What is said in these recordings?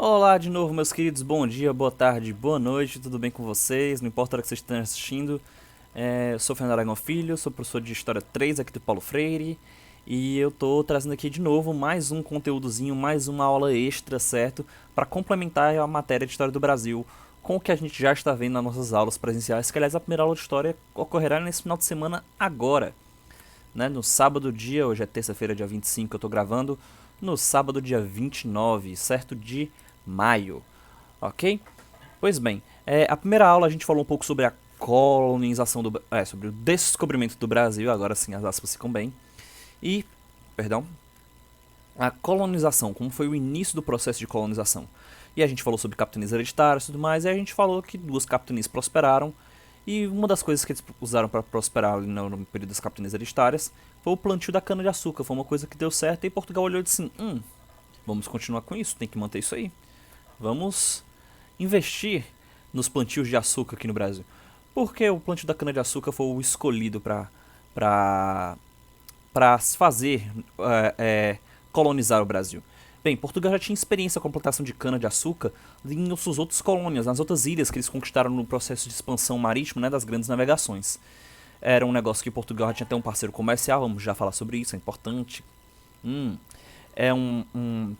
Olá de novo, meus queridos, bom dia, boa tarde, boa noite, tudo bem com vocês? Não importa a hora que vocês estejam assistindo. Eu sou o Fernando Aragão Filho, sou professor de História 3 aqui do Paulo Freire. E eu tô trazendo aqui de novo mais um conteúdozinho, mais uma aula extra, certo? Para complementar a matéria de História do Brasil com o que a gente já está vendo nas nossas aulas presenciais. Que aliás a primeira aula de História ocorrerá nesse final de semana agora, né? No sábado dia, hoje é terça-feira, dia 25, eu tô gravando. No sábado, dia 29, certo? De maio, ok? Pois bem, a primeira aula a gente falou um pouco sobre a colonização sobre o descobrimento do Brasil, agora sim as aspas ficam bem. E, perdão, a colonização, como foi o início do processo de colonização. E a gente falou sobre capitanias hereditárias e tudo mais, e a gente falou que duas capitanias prosperaram, e uma das coisas que eles usaram para prosperar no período das capitanias hereditárias foi o plantio da cana-de-açúcar. Foi uma coisa que deu certo, e Portugal olhou e disse assim, vamos continuar com isso, tem que manter isso aí. Vamos investir nos plantios de açúcar aqui no Brasil. Porque o plantio da cana-de-açúcar foi o escolhido para fazer colonizar o Brasil. Bem, Portugal já tinha experiência com a plantação de cana-de-açúcar em suas outras colônias, nas outras ilhas que eles conquistaram no processo de expansão marítima, né, das grandes navegações. Era um negócio que Portugal já tinha até um parceiro comercial, vamos já falar sobre isso, é importante. É um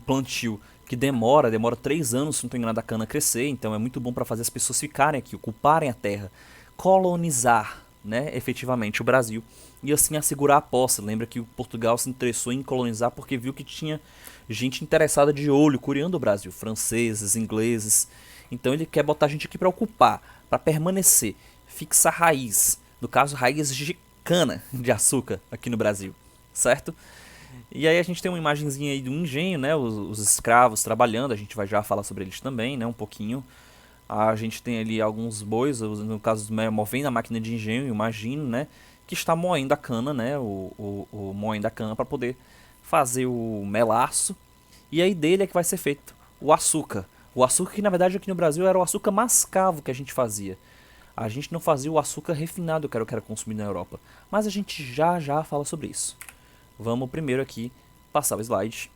plantio que demora 3 anos, se não estou enganado, a cana crescer, então é muito bom para fazer as pessoas ficarem aqui, ocuparem a terra, colonizar, né, efetivamente o Brasil e assim assegurar a posse. Lembra que o Portugal se interessou em colonizar porque viu que tinha gente interessada de olho, curiando o Brasil, franceses, ingleses. Então ele quer botar a gente aqui para ocupar, para permanecer, fixar raiz, no caso raízes de cana de açúcar aqui no Brasil, certo? E aí a gente tem uma imagenzinha aí do engenho, né? Os escravos trabalhando, a gente vai já falar sobre eles também, né? Um pouquinho. A gente tem ali alguns bois, no caso movendo a máquina de engenho, imagino, né? Que está moendo a cana, né? O moendo a cana para poder fazer o melaço. E aí dele é que vai ser feito o açúcar. O açúcar que na verdade aqui no Brasil era o açúcar mascavo que a gente fazia. A gente não fazia o açúcar refinado que era o que era consumido na Europa. Mas a gente já fala sobre isso. Vamos primeiro aqui passar o slide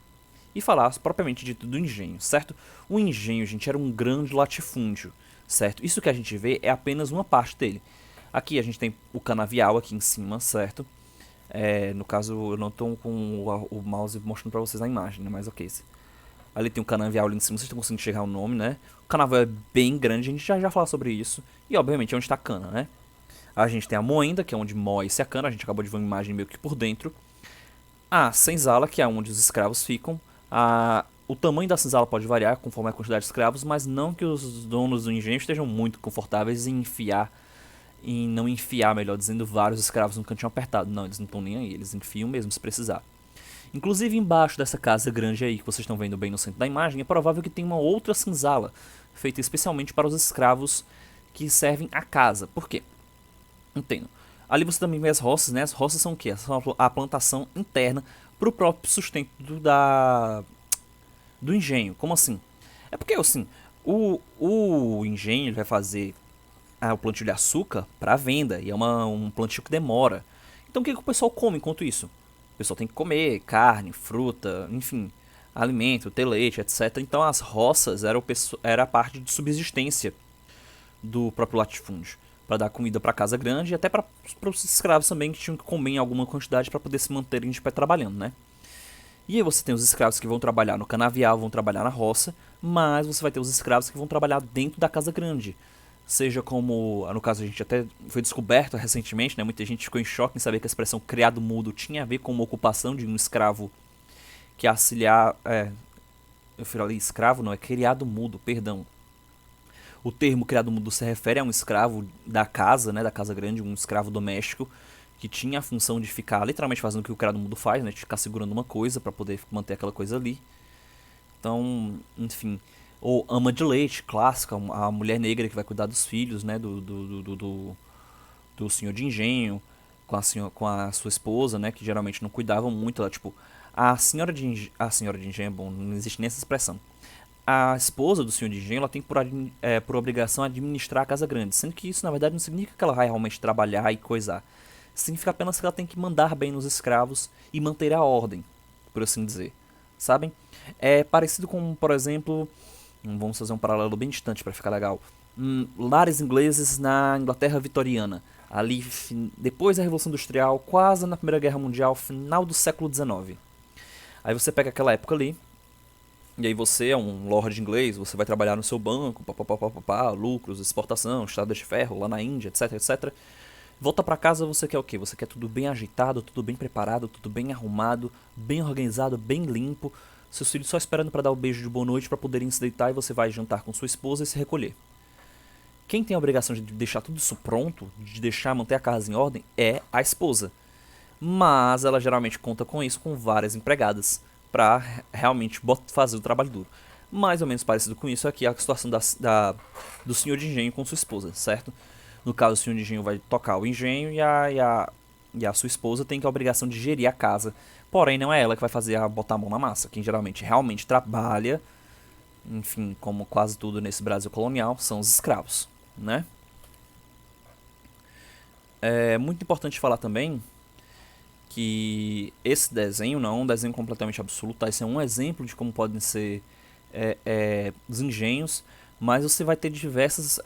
e falar propriamente dito do engenho, certo? O engenho, gente, era um grande latifúndio, certo? Isso que a gente vê é apenas uma parte dele. Aqui a gente tem o canavial aqui em cima, certo? No caso, eu não estou com o mouse mostrando para vocês a imagem, né? Mas ok. Ali tem um canavial ali em cima, vocês estão conseguindo enxergar o nome, né? O canavial é bem grande, a gente já fala sobre isso. E obviamente é onde está a cana, né? A gente tem a moenda, que é onde moe-se a cana, a gente acabou de ver uma imagem meio que por dentro. A senzala, que é onde os escravos ficam. O tamanho da senzala pode variar conforme a quantidade de escravos, mas não que os donos do engenho estejam muito confortáveis em não enfiar, melhor dizendo, vários escravos num cantinho apertado. Não, eles não estão nem aí, eles enfiam mesmo se precisar. Inclusive embaixo dessa casa grande aí, que vocês estão vendo bem no centro da imagem, é provável que tenha uma outra senzala, feita especialmente para os escravos que servem a casa. Por quê? Entendo. Ali você também vê as roças, né? As roças são o quê? São a plantação interna para o próprio sustento do engenho. Como assim? É porque, assim, o engenho vai fazer o plantio de açúcar para venda, e é um plantio que demora. Então o que o pessoal come enquanto isso? O pessoal tem que comer carne, fruta, enfim, alimento, ter leite, etc. Então as roças era a parte de subsistência do próprio latifúndio, para dar comida para casa grande e até para os escravos também que tinham que comer em alguma quantidade para poder se manterem de pé trabalhando, né? E aí você tem os escravos que vão trabalhar no canavial, vão trabalhar na roça, mas você vai ter os escravos que vão trabalhar dentro da casa grande. Seja como, no caso a gente até foi descoberto recentemente, né? Muita gente ficou em choque em saber que a expressão criado mudo tinha a ver com uma ocupação de um escravo que auxiliar, eu falei escravo, não, é criado mudo, perdão. O termo criado mudo se refere a um escravo da casa, né, da casa grande, um escravo doméstico que tinha a função de ficar literalmente fazendo o que o criado mudo faz, né, de ficar segurando uma coisa para poder manter aquela coisa ali. Então, enfim, ou ama de leite, clássica, a mulher negra que vai cuidar dos filhos, né, do senhor de engenho, com a sua esposa, né, que geralmente não cuidavam muito, ela, tipo, a senhora de engenho, bom, não existe nem essa expressão. A esposa do senhor de engenho ela tem por obrigação administrar a casa grande, sendo que isso na verdade não significa que ela vai realmente trabalhar e coisar. Significa apenas que ela tem que mandar bem nos escravos e manter a ordem, por assim dizer. Sabem? É parecido com, por exemplo, vamos fazer um paralelo bem distante para ficar legal. Lares ingleses na Inglaterra vitoriana, ali depois da Revolução Industrial, quase na Primeira Guerra Mundial, final do século XIX. Aí você pega aquela época ali, e aí você é um lord inglês, você vai trabalhar no seu banco, papapá, lucros, exportação, estradas de ferro lá na Índia, etc, etc. Volta pra casa, você quer o quê? Você quer tudo bem ajeitado, tudo bem preparado, tudo bem arrumado, bem organizado, bem limpo. Seus filhos só esperando pra dar o beijo de boa noite pra poderem se deitar e você vai jantar com sua esposa e se recolher. Quem tem a obrigação de deixar tudo isso pronto, de deixar manter a casa em ordem, é a esposa. Mas ela geralmente conta com isso com várias empregadas pra realmente fazer o trabalho duro. Mais ou menos parecido com isso aqui é a situação do senhor de engenho com sua esposa, certo? No caso, o senhor de engenho vai tocar o engenho e a sua esposa tem que a obrigação de gerir a casa. Porém, não é ela que vai botar a mão na massa. Quem geralmente realmente trabalha, enfim, como quase tudo nesse Brasil colonial, são os escravos, né? É muito importante falar também que esse desenho não é um desenho completamente absoluto, tá? Esse é um exemplo de como podem ser os engenhos, mas você vai ter diversas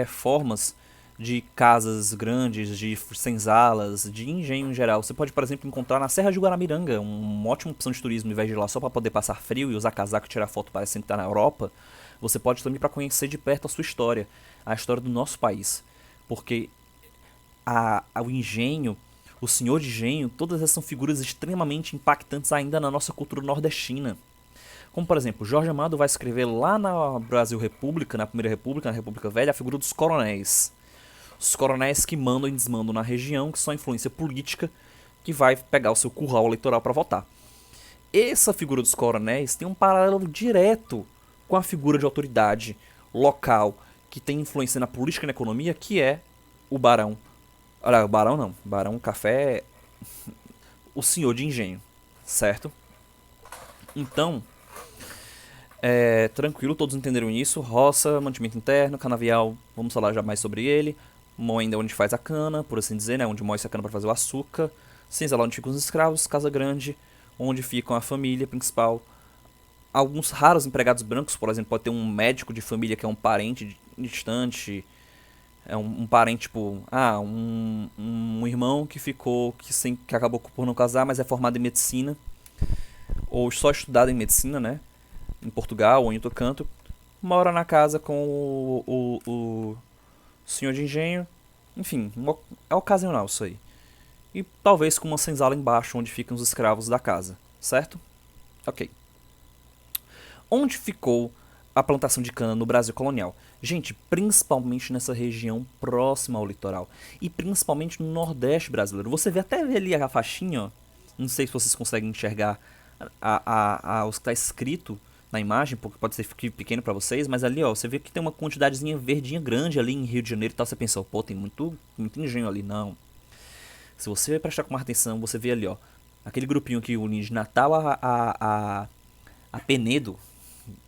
formas de casas grandes, de senzalas, de engenho em geral. Você pode, por exemplo, encontrar na Serra de Guaramiranga, uma ótima opção de turismo, em vez de ir lá só para poder passar frio e usar casaco e tirar foto parecendo que está na Europa. Você pode também para conhecer de perto a sua história, a história do nosso país. Porque o engenho, o senhor de engenho, todas essas são figuras extremamente impactantes ainda na nossa cultura nordestina. Como, por exemplo, Jorge Amado vai escrever lá na Brasil República, na Primeira República, na República Velha, a figura dos coronéis. Os coronéis que mandam e desmandam na região, que são a influência política, que vai pegar o seu curral eleitoral para votar. Essa figura dos coronéis tem um paralelo direto com a figura de autoridade local, que tem influência na política e na economia, que é o barão. Olha, o barão não. Barão Café é o senhor de engenho, certo? Então, tranquilo, todos entenderam isso. Roça, mantimento interno, canavial, vamos falar já mais sobre ele. Moenda é onde faz a cana, por assim dizer, né? Onde moe a cana para fazer o açúcar. Senzala onde ficam os escravos. Casa grande, onde ficam a família principal. Alguns raros empregados brancos, por exemplo, pode ter um médico de família que é um parente distante. É um parente, tipo, um irmão que ficou, que acabou por não casar, mas é formado em medicina. Ou só estudado em medicina, né? Em Portugal ou em outro canto. Mora na casa com o senhor de engenho. Enfim, é ocasional isso aí. E talvez com uma senzala embaixo onde ficam os escravos da casa, certo? Ok. Onde ficou a plantação de cana no Brasil colonial? Gente, principalmente nessa região próxima ao litoral. E principalmente no Nordeste brasileiro. Você vê até ali a faixinha, ó. Não sei se vocês conseguem enxergar o que está escrito na imagem, porque pode ser pequeno para vocês, mas ali, ó, você vê que tem uma quantidadezinha verdinha grande ali em Rio de Janeiro e tal. Você pensa, pô, tem muito engenho ali. Não. Se você prestar com mais atenção, você vê ali, ó, aquele grupinho que une de Natal a Penedo,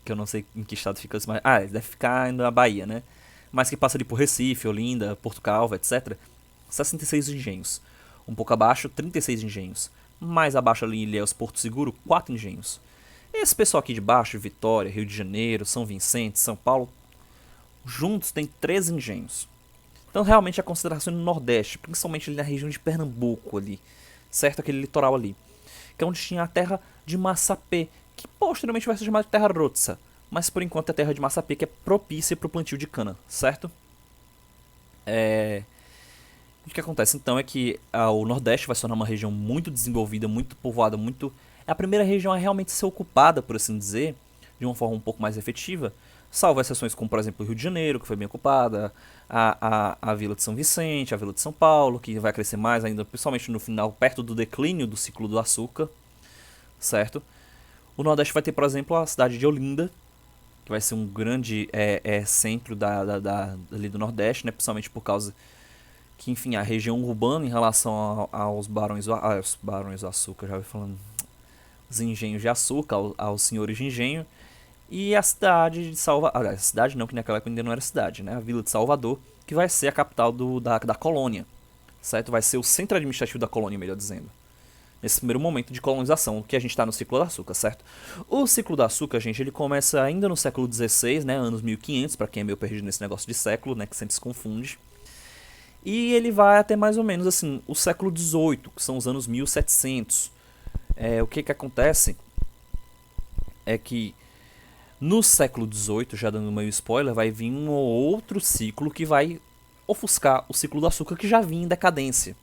que eu não sei em que estado fica isso, mas deve ficar na Bahia, né? Mas que passa ali por Recife, Olinda, Porto Calvo, etc. 66 engenhos. Um pouco abaixo, 36 engenhos. Mais abaixo ali em Ilhéus, Porto Seguro, 4 engenhos. Esse pessoal aqui de baixo, Vitória, Rio de Janeiro, São Vicente, São Paulo, juntos tem 13 engenhos. Então realmente a consideração no Nordeste, principalmente ali na região de Pernambuco ali, certo? Aquele litoral ali, que é onde tinha a terra de Massapê, que posteriormente vai ser chamada de terra Rotsa, mas por enquanto é a terra de Massapê, que é propícia para o plantio de cana, certo? O que acontece então é que o Nordeste vai se tornar uma região muito desenvolvida, muito povoada, muito... É a primeira região a realmente ser ocupada, por assim dizer, de uma forma um pouco mais efetiva, salvo exceções como, por exemplo, o Rio de Janeiro, que foi bem ocupada, a Vila de São Vicente, a Vila de São Paulo, que vai crescer mais ainda, principalmente no final, perto do declínio do ciclo do açúcar, certo? O Nordeste vai ter, por exemplo, a cidade de Olinda, que vai ser um grande centro ali do Nordeste, né? Principalmente por causa que, enfim, a região urbana em relação aos barões do açúcar, já vai falando, os engenhos de açúcar, aos senhores de engenho, e a cidade de Salvador, a cidade não, que naquela época ainda não era cidade, né? A Vila de Salvador, que vai ser a capital da colônia, certo? Vai ser o centro administrativo da colônia, melhor dizendo. nesse primeiro momento de colonização, que a gente está no ciclo do açúcar, certo? O ciclo do açúcar, gente, ele começa ainda no século XVI, né, anos 1500, para quem é meio perdido nesse negócio de século, né, que sempre se confunde. E ele vai até mais ou menos assim, o século XVIII, que são os anos 1700. O que acontece é que no século XVIII, já dando meio spoiler, vai vir um outro ciclo que vai ofuscar o ciclo do açúcar que já vinha em decadência.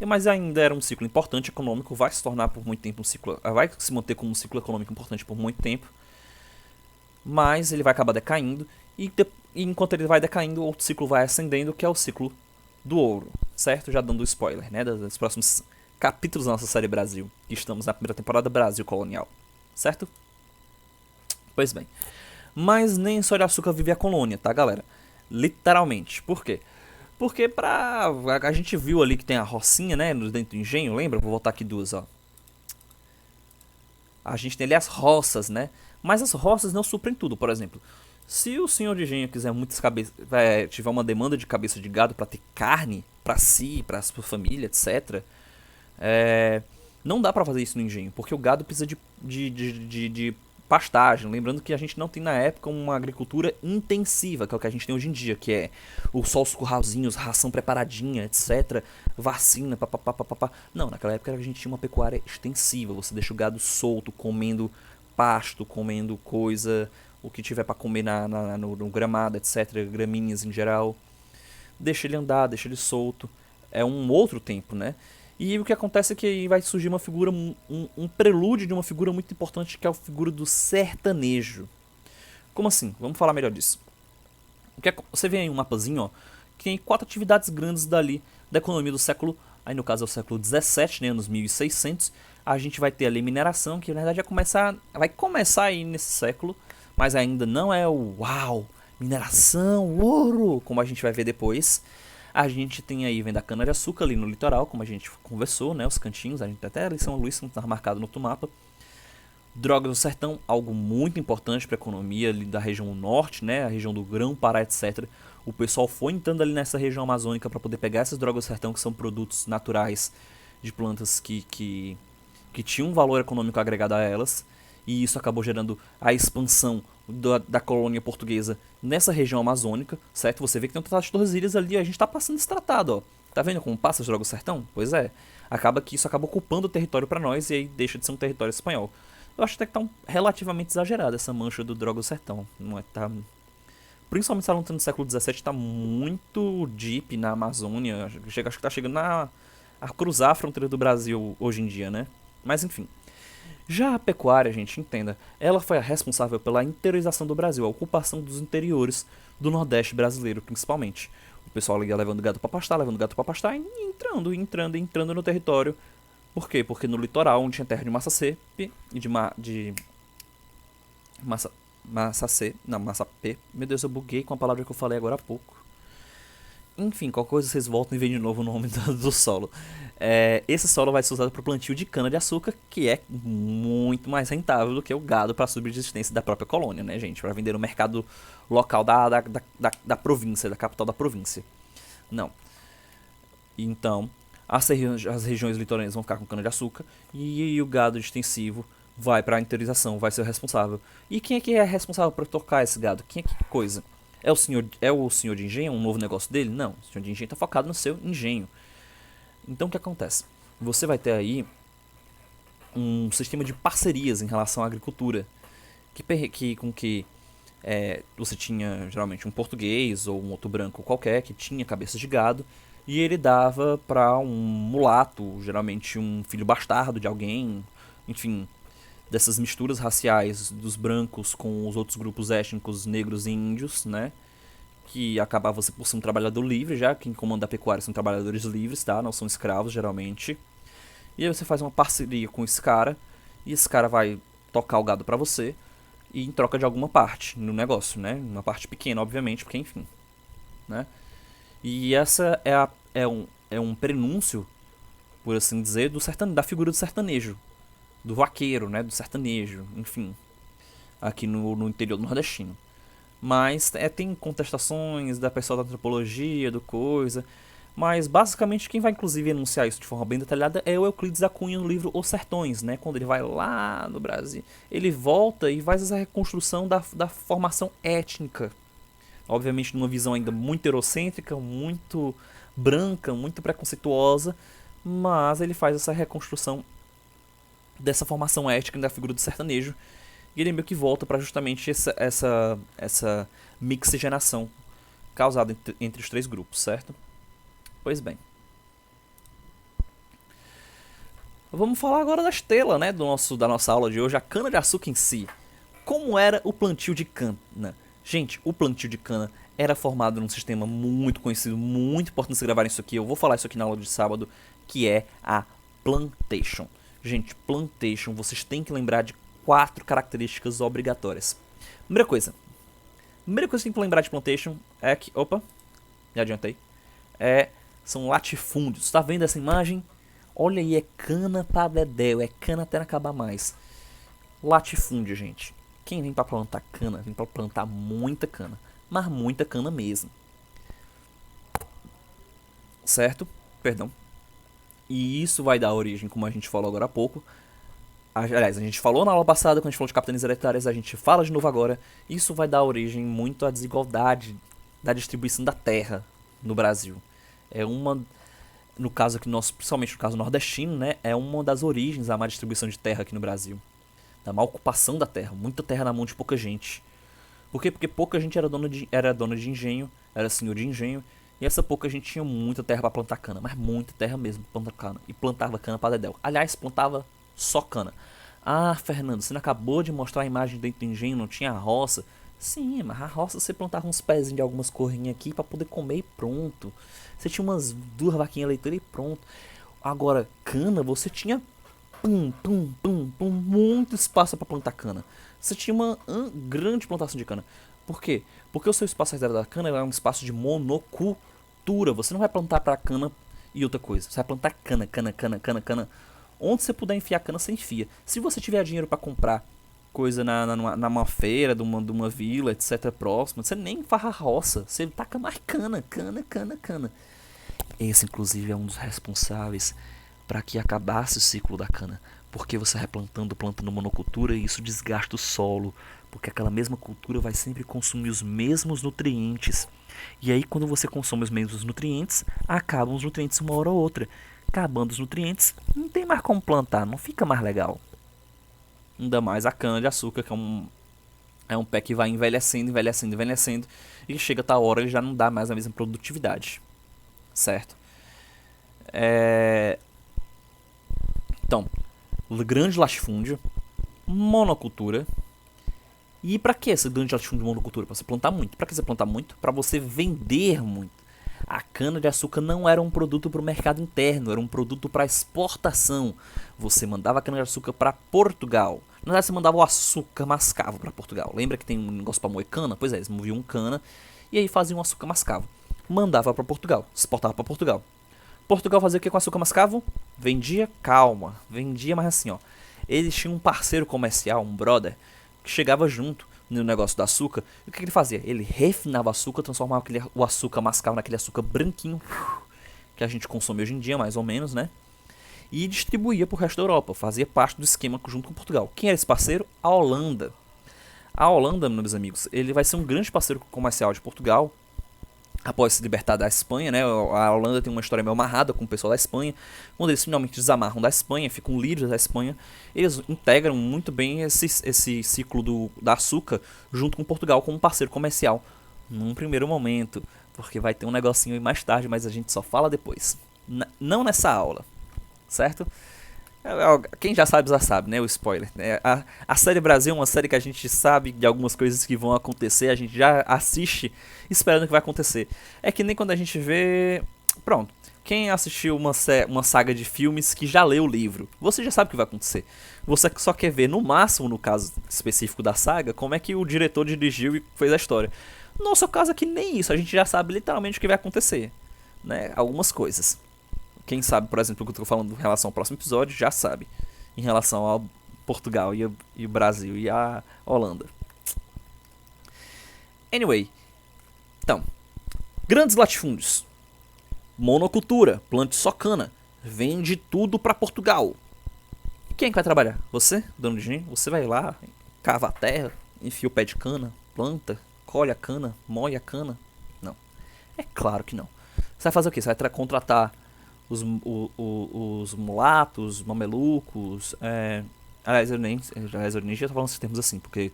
Mas ainda era um ciclo importante econômico, vai se tornar por muito tempo um ciclo, vai se manter como um ciclo econômico importante por muito tempo, mas ele vai acabar decaindo e enquanto ele vai decaindo, outro ciclo vai ascendendo, que é o ciclo do ouro, certo? Já dando spoiler, né, dos próximos capítulos da nossa série Brasil, que estamos na primeira temporada Brasil Colonial, certo? Pois bem, mas nem só de açúcar vive a colônia, tá, galera? Literalmente. Por quê? Porque a gente viu ali que tem a rocinha, né, dentro do engenho, lembra? Vou voltar aqui duas, ó. A gente tem ali as roças, né? Mas as roças não suprem tudo, por exemplo. Se o senhor de engenho quiser muitas cabeças, tiver uma demanda de cabeça de gado para ter carne para si, para sua família, etc. Não dá para fazer isso no engenho, porque o gado precisa de pastagem. Lembrando que a gente não tem na época uma agricultura intensiva, que é o que a gente tem hoje em dia, que é só os curralzinhos, ração preparadinha, etc. Vacina, papapá. Não, naquela época a gente tinha uma pecuária extensiva. Você deixa o gado solto, comendo pasto, comendo coisa, o que tiver para comer no gramado, etc. Gramíneas em geral. Deixa ele andar, deixa ele solto. É um outro tempo, né? E o que acontece é que aí vai surgir uma figura, um prelúdio de uma figura muito importante, que é a figura do sertanejo. Como assim? Vamos falar melhor disso. Você vê aí um mapazinho, ó, que tem 4 atividades grandes dali da economia do século, aí no caso é o século 17, né, anos 1600. A gente vai ter ali mineração, que na verdade vai começar aí nesse século, mas ainda não é o uau, mineração, ouro, como a gente vai ver depois. A gente tem aí, vem da cana-de-açúcar ali no litoral, como a gente conversou, né? Os cantinhos, a gente tem até ali São Luís, que está marcado no outro mapa. Drogas do sertão, algo muito importante para a economia ali da região norte, né? A região do Grão-Pará, etc. O pessoal foi entrando ali nessa região amazônica para poder pegar essas drogas do sertão, que são produtos naturais de plantas que tinham um valor econômico agregado a elas. E isso acabou gerando a expansão da colônia portuguesa nessa região amazônica, certo? Você vê que tem um tratado de Tordesilhas ali, a gente tá passando esse tratado, ó. Tá vendo como passa as drogas do sertão? Pois é. Acaba que isso acaba ocupando o território para nós e aí deixa de ser um território espanhol. Eu acho até que tá relativamente exagerada essa mancha do droga do sertão. Não é, tá... Principalmente se ela não tá no século XVII, tá muito deep na Amazônia. Acho que tá chegando a cruzar a fronteira do Brasil hoje em dia, né? Mas enfim. Já a pecuária, gente, entenda, ela foi a responsável pela interiorização do Brasil, a ocupação dos interiores do Nordeste brasileiro, principalmente. O pessoal ia levando gado para pastar e entrando no território. Por quê? Porque no litoral, onde tinha terra de massa seca e de massa P. Meu Deus, eu buguei com a palavra que eu falei agora há pouco. Enfim, qualquer coisa vocês voltam e veem de novo o nome do solo. Esse solo vai ser usado para o plantio de cana-de-açúcar, que é muito mais rentável do que o gado para a subsistência da própria colônia, né, gente? Para vender no mercado local da província, da capital da província. Não. Então, as regiões litorâneas vão ficar com cana-de-açúcar e o gado extensivo vai para a interiorização, vai ser o responsável. E quem é que é responsável por tocar esse gado? Quem é que coisa? É o senhor de engenho, um novo negócio dele? Não, o senhor de engenho está focado no seu engenho. Então o que acontece? Você vai ter aí um sistema de parcerias em relação à agricultura, com que você tinha geralmente um português ou um outro branco qualquer que tinha cabeças de gado e ele dava para um mulato, geralmente um filho bastardo de alguém, enfim, dessas misturas raciais dos brancos com os outros grupos étnicos negros e índios, né? Que acabava você por ser um trabalhador livre, já quem comanda a pecuária são trabalhadores livres, tá? Não são escravos, geralmente. E aí você faz uma parceria com esse cara, e esse cara vai tocar o gado pra você, e em troca de alguma parte no negócio, né? Uma parte pequena, obviamente, porque enfim, né? E essa é um prenúncio, por assim dizer, da figura do sertanejo, do vaqueiro, né? Do sertanejo, enfim, aqui no interior do nordestino. Mas tem contestações da pessoa da antropologia, do coisa. Mas basicamente quem vai inclusive enunciar isso de forma bem detalhada é o Euclides da Cunha no livro Os Sertões, né? Quando ele vai lá no Brasil, ele volta e faz essa reconstrução da formação étnica. Obviamente numa visão ainda muito eurocêntrica, muito branca, muito preconceituosa, mas ele faz essa reconstrução dessa formação étnica da figura do sertanejo. E ele meio que volta para justamente essa mixigenação causada entre os três grupos, certo? Pois bem. Vamos falar agora da estela, né, da nossa aula de hoje, a cana-de-açúcar em si. Como era o plantio de cana? Gente, o plantio de cana era formado num sistema muito conhecido, muito importante se gravarem isso aqui. Eu vou falar isso aqui na aula de sábado, que é a plantation. Gente, plantation, vocês têm que lembrar de 4 características obrigatórias. Primeira coisa que você tem que lembrar de plantation é que... Opa, me adiantei. São latifúndios. Tá vendo essa imagem? Olha aí, é cana pra dedéu, é cana até não acabar mais. Latifúndio, gente. Quem vem pra plantar cana, vem pra plantar muita cana. Mas muita cana mesmo. Certo? Perdão. E isso vai dar origem, como a gente falou agora há pouco. Aliás, a gente falou na aula passada, quando a gente falou de capitanias hereditárias, a gente fala de novo agora. Isso vai dar origem muito à desigualdade da distribuição da terra no Brasil. É uma... No caso aqui, principalmente no caso nordestino, né? É uma das origens da má distribuição de terra aqui no Brasil. Da má ocupação da terra. Muita terra na mão de pouca gente. Por quê? Porque pouca gente era dona de engenho, era senhor de engenho. E essa pouca gente tinha muita terra para plantar cana. Mas muita terra mesmo para plantar cana. E plantava cana para dedéu. Aliás, plantava só cana. Ah, Fernando, você não acabou de mostrar a imagem dentro do engenho, não tinha roça? Sim, mas a roça você plantava uns pezinhos de algumas corrinhas aqui para poder comer e pronto. Você tinha umas 2 vaquinhas leiteiras e pronto. Agora, cana, você tinha muito espaço para plantar cana. Você tinha uma grande plantação de cana. Por quê? Porque o seu espaço reserva da cana é um espaço de monocultura. Você não vai plantar para cana e outra coisa. Você vai plantar cana. Onde você puder enfiar cana, você enfia. Se você tiver dinheiro para comprar coisa numa feira, de uma vila, etc, próxima, você nem farra roça. Você taca mais cana. Esse, inclusive, é um dos responsáveis para que acabasse o ciclo da cana. Porque você vai plantando monocultura e isso desgasta o solo. Porque aquela mesma cultura vai sempre consumir os mesmos nutrientes. E aí, quando você consome os mesmos nutrientes, acabam os nutrientes uma hora ou outra. Acabando os nutrientes, não tem mais como plantar, não fica mais legal. Ainda mais a cana-de-açúcar, que é um pé que vai envelhecendo, e chega a tal hora ele já não dá mais a mesma produtividade. Certo? Então, grande latifúndio, monocultura. E pra que esse grande latifúndio de monocultura? Pra você plantar muito. Pra que você plantar muito? Pra você vender muito. A cana-de-açúcar não era um produto para o mercado interno, era um produto para exportação. Você mandava a cana-de-açúcar para Portugal. Na verdade, você mandava o açúcar mascavo para Portugal. Lembra que tem um negócio para moer cana? Pois é, eles moviam cana e aí faziam um açúcar mascavo. Mandava para Portugal, exportava para Portugal. Portugal fazia o que com açúcar mascavo? Vendia, mas assim, ó. Eles tinham um parceiro comercial, um brother, que chegava junto no negócio do açúcar. E o que ele fazia? Ele refinava o açúcar, transformava o açúcar mascavo naquele açúcar branquinho, que a gente consome hoje em dia, mais ou menos, né? E distribuía pro resto da Europa. Fazia parte do esquema junto com Portugal. Quem era esse parceiro? A Holanda. A Holanda, meus amigos, ele vai ser um grande parceiro comercial de Portugal. Após se libertar da Espanha, né? A Holanda tem uma história meio amarrada com o pessoal da Espanha. Quando eles finalmente desamarram da Espanha, ficam líderes da Espanha, eles integram muito bem esse ciclo da açúcar junto com Portugal como parceiro comercial. Num primeiro momento, porque vai ter um negocinho aí mais tarde, mas a gente só fala depois. Não nessa aula, certo? Quem já sabe, né? O spoiler. A série Brasil é uma série que a gente sabe de algumas coisas que vão acontecer, a gente já assiste esperando que vai acontecer. É que nem quando a gente vê... Pronto. Quem assistiu uma saga de filmes que já leu o livro, você já sabe o que vai acontecer. Você só quer ver, no máximo, no caso específico da saga, como é que o diretor dirigiu e fez a história. No nosso caso aqui, nem isso. A gente já sabe literalmente o que vai acontecer, né? Algumas coisas. Quem sabe, por exemplo, o que eu tô falando em relação ao próximo episódio, já sabe. Em relação ao Portugal e o Brasil e a Holanda. Anyway. Então. Grandes latifúndios. Monocultura, plante só cana. Vende tudo para Portugal. Quem é que vai trabalhar? Você, dono de engenho? Você vai lá, cava a terra, enfia o pé de cana, planta, colhe a cana, moe a cana? Não. É claro que não. Você vai fazer o quê? Você vai contratar os mulatos, mamelucos. Aliás, eu nem já tô falando esses termos assim, porque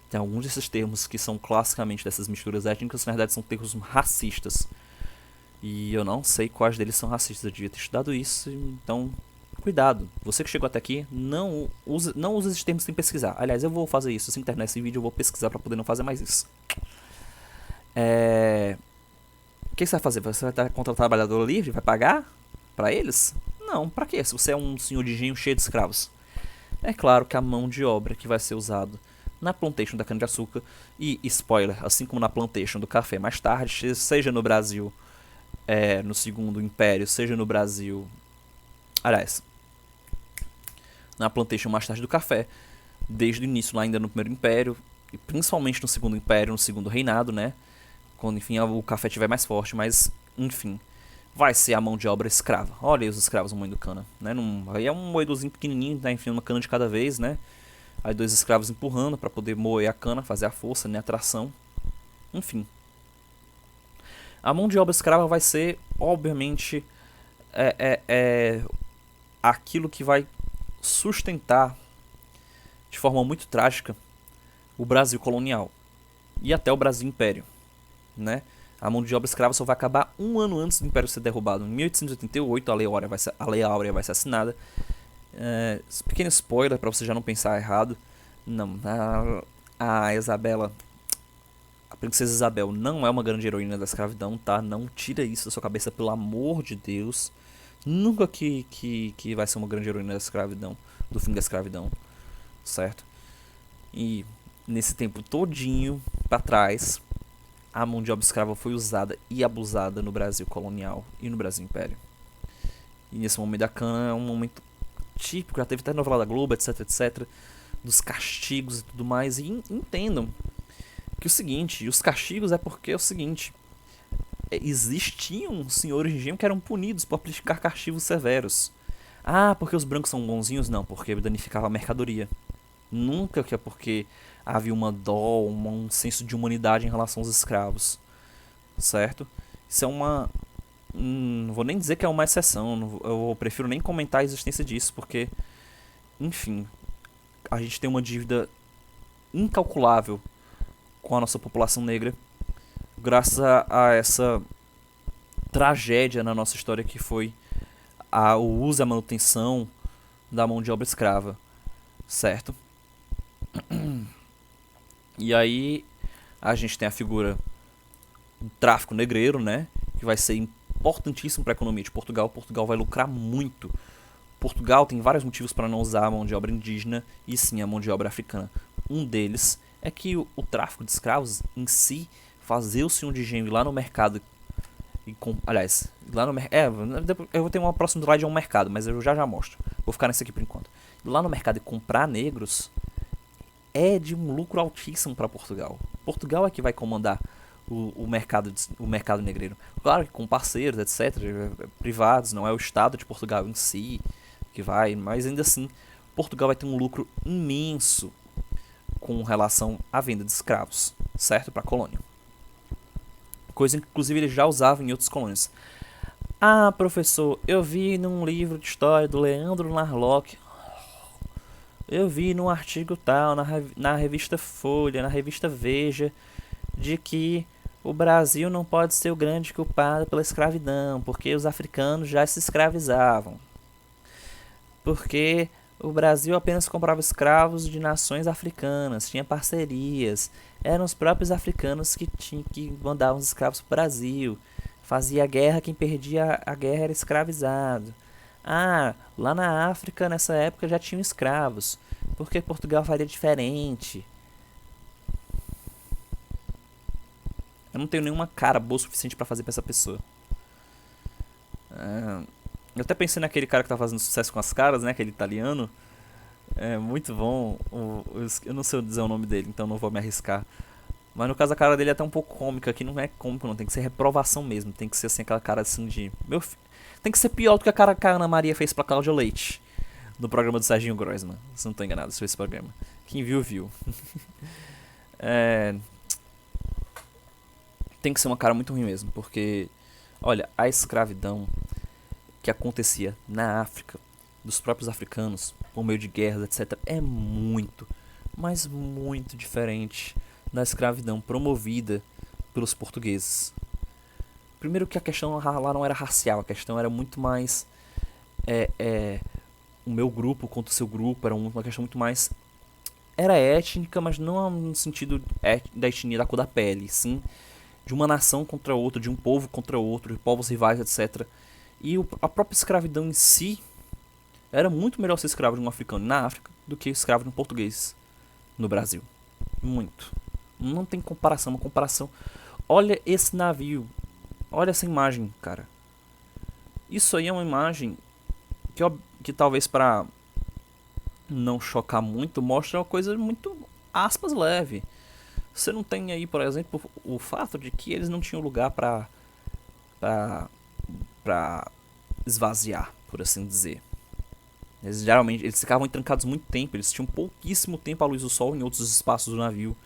tem alguns desses termos que são classicamente dessas misturas étnicas, na verdade são termos racistas. E eu não sei quais deles são racistas, eu devia ter estudado isso, então cuidado. Você que chegou até aqui, não use esses termos sem pesquisar. Aliás, eu vou fazer isso, assim que terminar esse vídeo eu vou pesquisar pra poder não fazer mais isso. O que você vai fazer? Você vai contratar trabalhador livre? Vai pagar pra eles? Não, pra quê? Se você é um senhor de engenho cheio de escravos. É claro que a mão de obra que vai ser usada na plantation da cana-de-açúcar e, spoiler, assim como na plantation do café mais tarde, seja no Brasil, no Segundo Império, seja no Brasil, aliás, na plantation mais tarde do café, desde o início lá ainda no Primeiro Império, e principalmente no Segundo Império, no Segundo Reinado, né, quando enfim o café estiver mais forte, mas enfim, vai ser a mão de obra escrava. Olha aí os escravos moendo cana, né, aí é um moedorzinho pequenininho, tá enfiando uma cana de cada vez, né, aí dois escravos empurrando para poder moer a cana, fazer a força, né, a tração, enfim. A mão de obra escrava vai ser, obviamente, aquilo que vai sustentar de forma muito trágica o Brasil colonial e até o Brasil Império, né? A mão de obra escrava só vai acabar um ano antes do Império ser derrubado. Em 1888 a Lei Áurea vai ser assinada. Pequeno spoiler para você já não pensar errado. Não, a Isabela, a princesa Isabel não é uma grande heroína da escravidão, tá? Não tira isso da sua cabeça, pelo amor de Deus. Nunca que vai ser uma grande heroína da escravidão, do fim da escravidão, certo? E nesse tempo todinho pra trás, a mão de obra escrava foi usada e abusada no Brasil colonial e no Brasil Império. E nesse momento da cana é um momento típico, já teve até novela da Globo, etc, etc, dos castigos e tudo mais. E entendam que o seguinte, os castigos é porque é o seguinte, existiam senhores de engenho que eram punidos por aplicar castigos severos. Ah, porque os brancos são bonzinhos? Não, porque danificava a mercadoria. Nunca que é porque havia uma dó, um senso de humanidade em relação aos escravos, certo? Isso é uma... não vou nem dizer que é uma exceção, eu prefiro nem comentar a existência disso, porque, enfim, a gente tem uma dívida incalculável com a nossa população negra, graças a essa tragédia na nossa história que foi o uso e a manutenção da mão de obra escrava, certo? E aí a gente tem a figura do tráfico negreiro, né, que vai ser importantíssimo para a economia de Portugal. Portugal vai lucrar muito. Portugal tem vários motivos para não usar a mão de obra indígena e sim a mão de obra africana. Um deles é que o tráfico de escravos em si, fazer o senhor de engenho ir lá no mercado aliás, lá no eu vou ter uma próxima slide, é um mercado, mas eu já mostro. Vou ficar nesse aqui por enquanto. Lá no mercado e comprar negros é de um lucro altíssimo para Portugal. Portugal é que vai comandar o mercado negreiro. Claro que com parceiros, etc, privados, não é o Estado de Portugal em si que vai, mas ainda assim, Portugal vai ter um lucro imenso com relação à venda de escravos, certo? Para a colônia. Coisa que inclusive ele já usava em outras colônias. Ah, professor, eu vi num livro de história do Leandro Narlock, eu vi num artigo tal, na revista Folha, na revista Veja, de que o Brasil não pode ser o grande culpado pela escravidão, porque os africanos já se escravizavam. Porque o Brasil apenas comprava escravos de nações africanas, tinha parcerias, eram os próprios africanos que mandavam os escravos para o Brasil. Fazia guerra, quem perdia a guerra era escravizado. Ah, lá na África nessa época já tinham escravos, porque Portugal faria diferente. Eu não tenho nenhuma cara boa o suficiente para fazer pra essa pessoa. Eu até pensei naquele cara que tá fazendo sucesso com as caras, né? Aquele italiano. É muito bom. Eu não sei dizer o nome dele, então não vou me arriscar. Mas no caso a cara dele é até um pouco cômica, aqui não é cômico não, tem que ser reprovação mesmo, tem que ser assim aquela cara assim de... Tem que ser pior do que a cara que a Ana Maria fez pra Cláudia Leite, no programa do Serginho Groisman, se não tô enganado, sobre esse programa. Quem viu, viu. É... Tem que ser uma cara muito ruim mesmo, porque... Olha, a escravidão que acontecia na África, dos próprios africanos, por meio de guerras, etc., é muito, mas muito diferente da escravidão promovida pelos portugueses. Primeiro que a questão lá não era racial, a questão era muito mais o meu grupo contra o seu grupo, era uma questão muito mais... Era étnica, mas não no sentido da etnia da cor da pele, sim de uma nação contra outra, de um povo contra outro, de povos rivais, etc. E a própria escravidão em si era muito melhor ser escravo de um africano na África do que escravo de um português no Brasil. Muito. Não tem comparação, uma comparação. Olha esse navio. Olha essa imagem, cara. Isso aí é uma imagem que talvez para não chocar muito, mostra uma coisa muito, aspas, leve. Você não tem aí, por exemplo, o fato de que eles não tinham lugar pra esvaziar, por assim dizer. Eles ficavam trancados muito tempo, eles tinham pouquíssimo tempo à luz do sol em outros espaços do navio.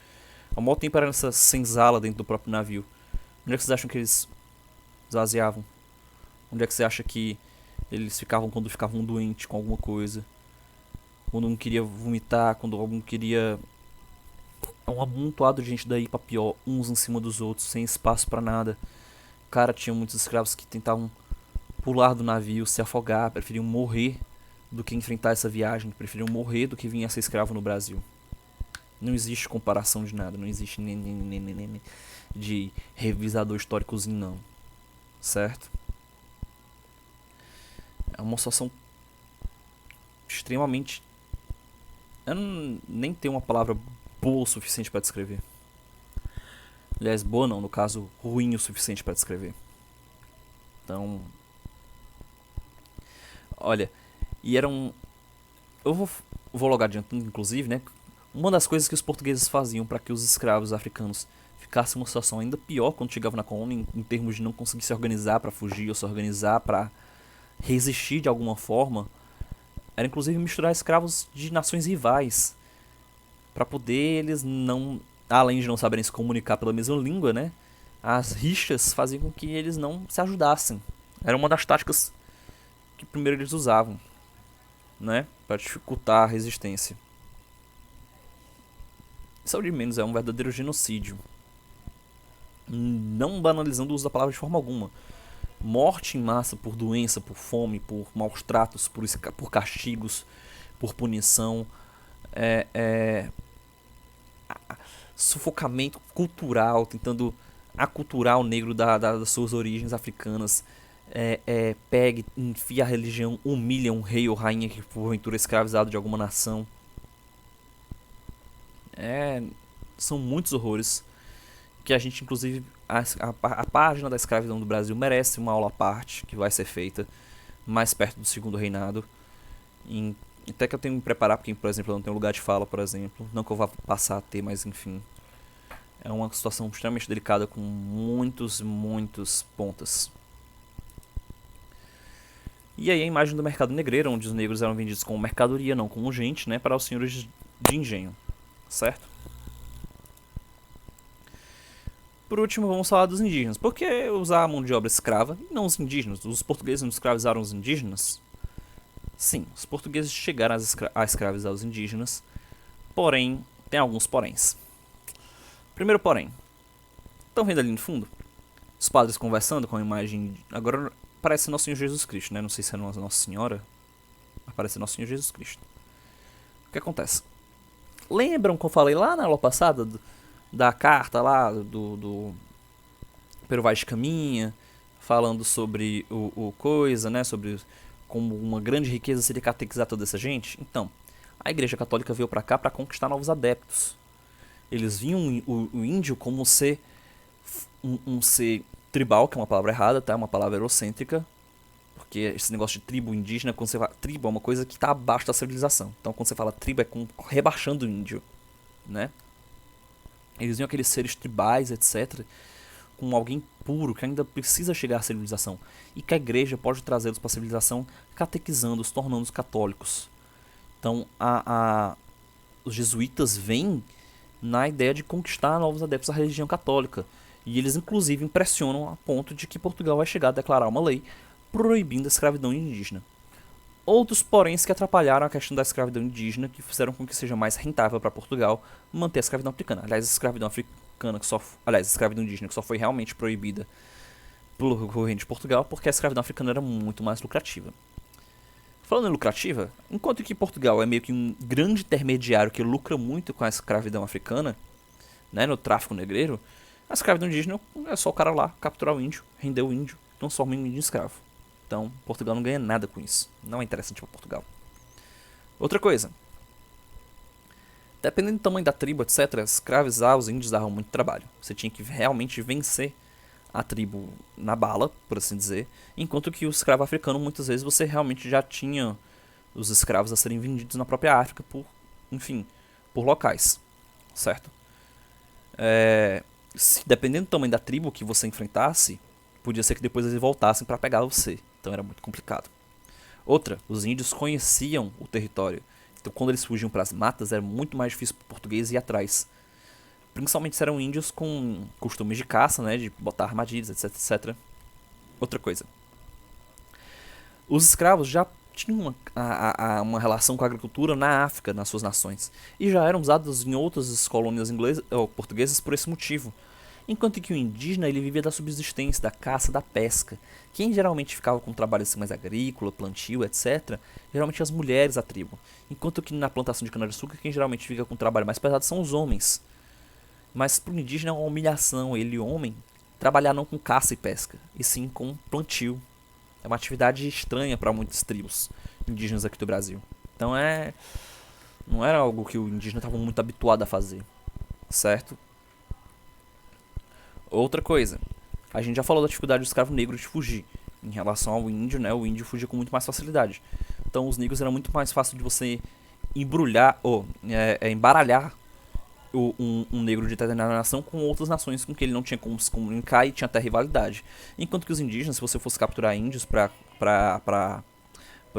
Ao maior tempo era nessa senzala dentro do próprio navio. Onde é que vocês acham que eles esvaziavam? Onde é que você acha que eles ficavam quando ficavam doentes com alguma coisa? Quando um queria vomitar, quando algum queria... Um amontoado de gente daí pra pior, uns em cima dos outros, sem espaço pra nada. Cara, tinha muitos escravos que tentavam pular do navio, se afogar, preferiam morrer do que enfrentar essa viagem, preferiam morrer do que vir a ser escravo no Brasil. Não existe comparação de nada, não existe nem de revisador históricozinho não, certo? É uma situação extremamente... Eu nem tenho uma palavra boa o suficiente para descrever. Aliás, boa não, no caso, ruim o suficiente para descrever. Então, olha, e era um... Eu vou logo adiantando, inclusive, né? Uma das coisas que os portugueses faziam para que os escravos africanos ficassem em uma situação ainda pior quando chegavam na colônia, em termos de não conseguir se organizar para fugir ou se organizar para resistir de alguma forma, era inclusive misturar escravos de nações rivais, para poder eles não, além de não saberem se comunicar pela mesma língua, né? As rixas faziam com que eles não se ajudassem. Era uma das táticas que primeiro eles usavam, né? Para dificultar a resistência. Isso é o de menos, é um verdadeiro genocídio. Não banalizando o uso da palavra de forma alguma. Morte em massa por doença, por fome, por maus tratos, por castigos, por punição, sufocamento cultural, tentando aculturar o negro das suas origens africanas. Pega, enfia a religião, humilha um rei ou rainha que porventura é escravizado de alguma nação. São muitos horrores que a gente, inclusive, a página da escravidão do Brasil merece uma aula à parte que vai ser feita mais perto do segundo reinado. Até que eu tenho que me preparar, porque, por exemplo, eu não tenho lugar de fala, por exemplo. Não que eu vá passar a ter, mas enfim. É uma situação extremamente delicada com muitos pontas. E aí a imagem do mercado negreiro, onde os negros eram vendidos como mercadoria, não como gente, né, para os senhores de engenho, certo? Por último, vamos falar dos indígenas. Por que usar a mão de obra escrava e não os indígenas? Os portugueses não escravizaram os indígenas? Sim, os portugueses chegaram a escravizar os indígenas, porém, tem alguns poréns. Primeiro porém, estão vendo ali no fundo? Os padres conversando com a imagem... Agora parece Nosso Senhor Jesus Cristo, né? Não sei se é Nossa Senhora, mas parece Nosso Senhor Jesus Cristo. O que acontece? Lembram que eu falei lá na aula passada da carta lá do Pero Vaz de Caminha, falando sobre o coisa, né? Sobre como uma grande riqueza seria catequizar toda essa gente? Então, a Igreja Católica veio pra cá pra conquistar novos adeptos. Eles viam o índio como ser um ser tribal, que é uma palavra errada, tá? É uma palavra eurocêntrica. Porque esse negócio de tribo indígena, quando você fala tribo, é uma coisa que está abaixo da civilização. Então, quando você fala tribo, é rebaixando o índio, né? Eles viam aqueles seres tribais, etc., como alguém puro que ainda precisa chegar à civilização. E que a igreja pode trazê-los para a civilização, catequizando-os, tornando-os católicos. Então, os jesuítas vêm na ideia de conquistar novos adeptos à religião católica. E eles, inclusive, impressionam a ponto de que Portugal vai chegar a declarar uma lei proibindo a escravidão indígena. Outros, porém, que atrapalharam a questão da escravidão indígena, que fizeram com que seja mais rentável para Portugal manter a escravidão africana. Aliás, a escravidão africana a escravidão indígena que só foi realmente proibida pelo governo de Portugal, porque a escravidão africana era muito mais lucrativa. Falando em lucrativa, enquanto que Portugal é meio que um grande intermediário que lucra muito com a escravidão africana, né, no tráfico negreiro, a escravidão indígena é só o cara lá capturar o índio, render o índio, transformar o índio em escravo. Então, Portugal não ganha nada com isso. Não é interessante para Portugal. Outra coisa. Dependendo do tamanho da tribo, etc., escravizar os índios dava muito trabalho. Você tinha que realmente vencer a tribo na bala, por assim dizer. Enquanto que o escravo africano, muitas vezes, você realmente já tinha os escravos a serem vendidos na própria África por locais. Certo? Dependendo do tamanho da tribo que você enfrentasse, podia ser que depois eles voltassem para pegar você. Então era muito complicado. Outra, os índios conheciam o território. Então quando eles fugiam para as matas, era muito mais difícil para o português ir atrás. Principalmente se eram índios com costumes de caça, né, de botar armadilhas, etc, etc. Outra coisa. Os escravos já tinham uma relação com a agricultura na África, nas suas nações. E já eram usados em outras colônias inglesas ou portuguesas por esse motivo. Enquanto que o indígena ele vivia da subsistência, da caça, da pesca. Quem geralmente ficava com trabalho assim, mais agrícola, plantio, etc., geralmente as mulheres da tribo. Enquanto que na plantação de cana-de-açúcar, quem geralmente fica com trabalho mais pesado são os homens. Mas para o indígena é uma humilhação, ele, homem, trabalhar não com caça e pesca, e sim com plantio. É uma atividade estranha para muitas tribos indígenas aqui do Brasil. Então não era algo que o indígena estava muito habituado a fazer, certo? Outra coisa, a gente já falou da dificuldade do escravo negro de fugir. Em relação ao índio, né, o índio fugia com muito mais facilidade. Então os negros era muito mais fácil de você embrulhar ou embaralhar um negro de determinada nação com outras nações com que ele não tinha como se comunicar e tinha até rivalidade. Enquanto que os indígenas, se você fosse capturar índios pra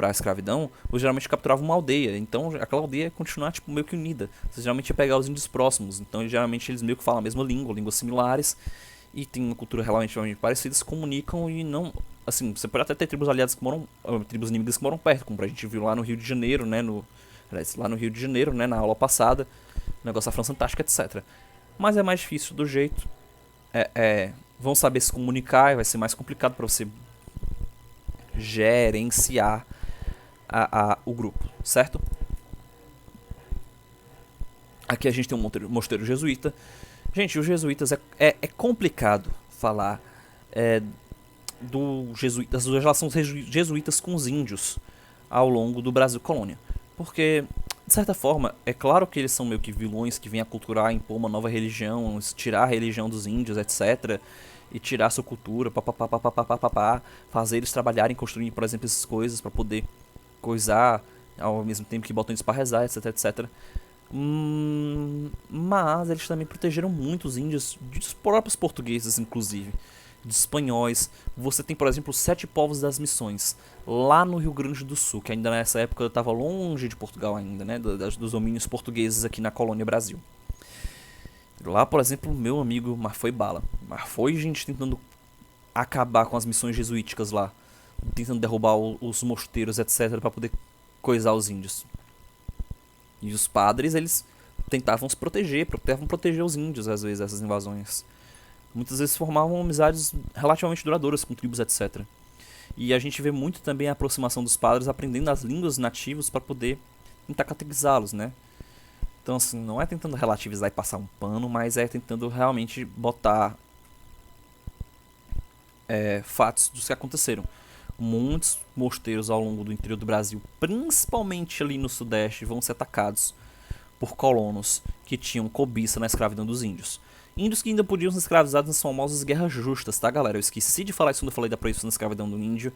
escravidão, você geralmente capturava uma aldeia. Então aquela aldeia ia continuar tipo, meio que unida. Você geralmente ia pegar os índios próximos. Então geralmente eles meio que falam a mesma língua, línguas similares. E tem uma cultura relativamente parecida, se comunicam e não... Assim, você pode até ter tribos aliadas que moram... tribos inimigas que moram perto, como a gente viu lá no Rio de Janeiro, né? Lá no Rio de Janeiro, né? Na aula passada. O negócio da França Antártica, etc. Mas é mais difícil do jeito. Vão saber se comunicar, vai ser mais complicado para você gerenciar o grupo, certo? Aqui a gente tem um mosteiro jesuíta. Gente, os jesuítas é complicado falar das relações jesuítas com os índios ao longo do Brasil colônia. Porque, de certa forma, é claro que eles são meio que vilões que vêm aculturar, impor uma nova religião, tirar a religião dos índios, etc. E tirar sua cultura, fazer eles trabalharem, construir, por exemplo, essas coisas para poder coisar, ao mesmo tempo que botam eles para rezar, etc, etc. Mas eles também protegeram muitos índios, dos próprios portugueses, inclusive, dos espanhóis. Você tem, por exemplo, os 7 povos das missões, lá no Rio Grande do Sul, que ainda nessa época estava longe de Portugal ainda, né, dos domínios portugueses aqui na colônia Brasil. Lá, por exemplo, meu amigo, mas foi bala. Mas foi gente tentando acabar com as missões jesuíticas lá, tentando derrubar os mosteiros, etc, para poder coisar os índios. E os padres, eles tentavam se proteger, proteger os índios, às vezes, dessas invasões. Muitas vezes formavam amizades relativamente duradouras com tribos, etc. E a gente vê muito também a aproximação dos padres aprendendo as línguas nativas para poder tentar catequizá-los, né? Então, assim, não é tentando relativizar e passar um pano, mas é tentando realmente botar fatos dos que aconteceram. Muitos mosteiros ao longo do interior do Brasil, principalmente ali no Sudeste, vão ser atacados por colonos que tinham cobiça na escravidão dos índios. Índios que ainda podiam ser escravizados nas famosas guerras justas, tá, galera? Eu esqueci de falar isso quando eu falei da proibição da escravidão do índio.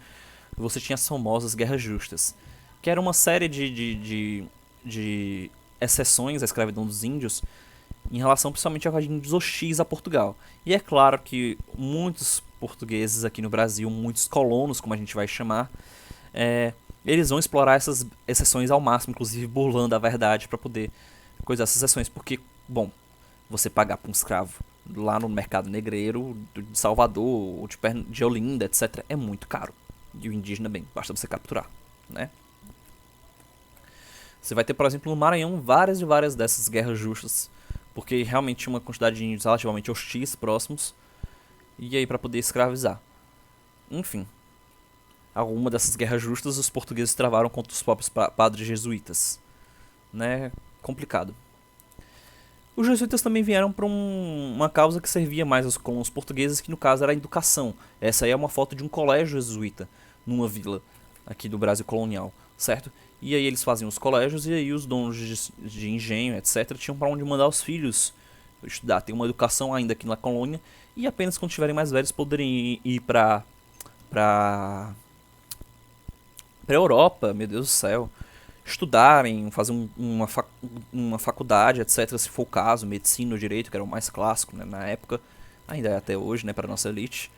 Você tinha as famosas guerras justas, que era uma série de exceções à escravidão dos índios, em relação principalmente a índios hostis a Portugal. E é claro que muitos portugueses aqui no Brasil, muitos colonos, como a gente vai chamar, eles vão explorar essas exceções ao máximo, inclusive burlando a verdade para poder coisar essas exceções, porque, bom, você pagar para um escravo lá no mercado negreiro de Salvador, ou de Olinda, etc., é muito caro. E o indígena, bem, basta você capturar, né? Você vai ter, por exemplo, no Maranhão, várias e várias dessas guerras justas, porque realmente tinha uma quantidade de índios relativamente hostis próximos, e aí para poder escravizar. Enfim, alguma dessas guerras justas os portugueses travaram contra os próprios padres jesuítas, né? Complicado. Os jesuítas também vieram para uma causa que servia mais aos colonos portugueses, que no caso era a educação. Essa aí é uma foto de um colégio jesuíta numa vila aqui do Brasil colonial, certo? E aí eles faziam os colégios e aí os donos de engenho, etc., tinham para onde mandar os filhos estudar, ter uma educação ainda aqui na colônia, e apenas quando estiverem mais velhos poderem ir para Europa, meu Deus do céu, estudarem, fazer uma faculdade, etc., se for o caso, medicina ou direito, que era o mais clássico, né, na época, ainda é até hoje, né, para nossa elite.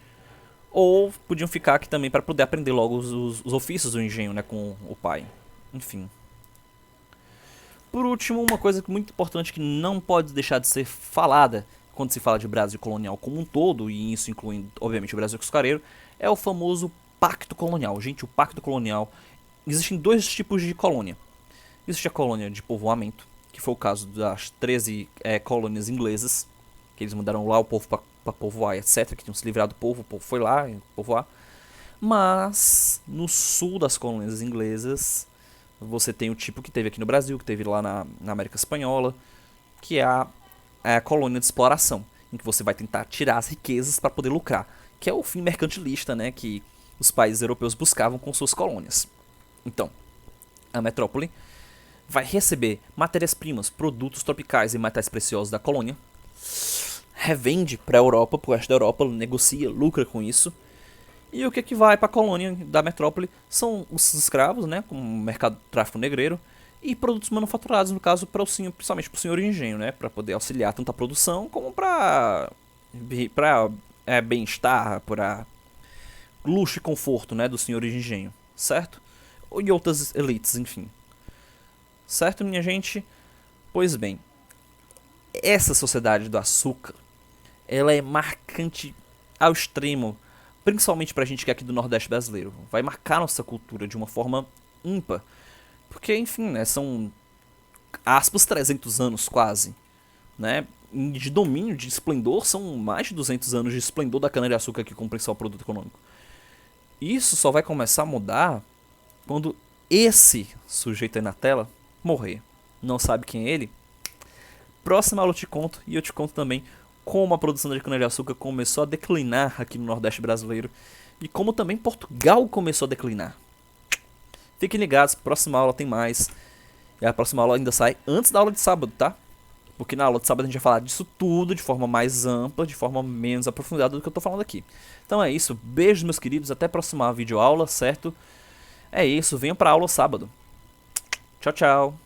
Ou podiam ficar aqui também para poder aprender logo os ofícios do engenho, né, com o pai. Enfim. Por último, uma coisa muito importante que não pode deixar de ser falada quando se fala de Brasil colonial como um todo, e isso incluindo, obviamente, o Brasil Cuscareiro, é o famoso Pacto Colonial. Gente, o Pacto Colonial, existem dois tipos de colônia. Existe a colônia de povoamento, que foi o caso das 13 colônias inglesas, que eles mandaram lá o povo para povoar, etc., que tinham se livrado do povo, o povo foi lá povoar. Mas, no sul das colônias inglesas, você tem o tipo que teve aqui no Brasil, que teve lá na América Espanhola, que é a colônia de exploração, em que você vai tentar tirar as riquezas para poder lucrar, que é o fim mercantilista, né, que os países europeus buscavam com suas colônias. Então, a metrópole vai receber matérias-primas, produtos tropicais e metais preciosos da colônia, revende para a Europa, para o resto da Europa, negocia, lucra com isso. E o que vai para a colônia da metrópole são os escravos, né, com o mercado do tráfico negreiro, e produtos manufaturados, no caso, principalmente para o senhor engenho, né, para poder auxiliar tanto a produção como para bem-estar, para luxo e conforto, né, do senhor engenho, certo? E outras elites, enfim. Certo, minha gente? Pois bem, essa sociedade do açúcar, ela é marcante ao extremo, principalmente pra gente que é aqui do Nordeste brasileiro. Vai marcar nossa cultura de uma forma ímpar. Porque, enfim, né, são aspas 300 anos quase, né? De domínio, de esplendor, são mais de 200 anos de esplendor da cana-de-açúcar aqui como principal produto econômico. Isso só vai começar a mudar quando esse sujeito aí na tela morrer. Não sabe quem é ele? Próxima aula eu te conto, e eu te conto também como a produção de cana-de-açúcar começou a declinar aqui no Nordeste brasileiro e como também Portugal começou a declinar. Fiquem ligados, próxima aula tem mais. E a próxima aula ainda sai antes da aula de sábado, tá? Porque na aula de sábado a gente vai falar disso tudo de forma mais ampla, de forma menos aprofundada do que eu tô falando aqui. Então é isso, beijos meus queridos, até a próxima videoaula, certo? É isso, venham pra aula sábado. Tchau, tchau.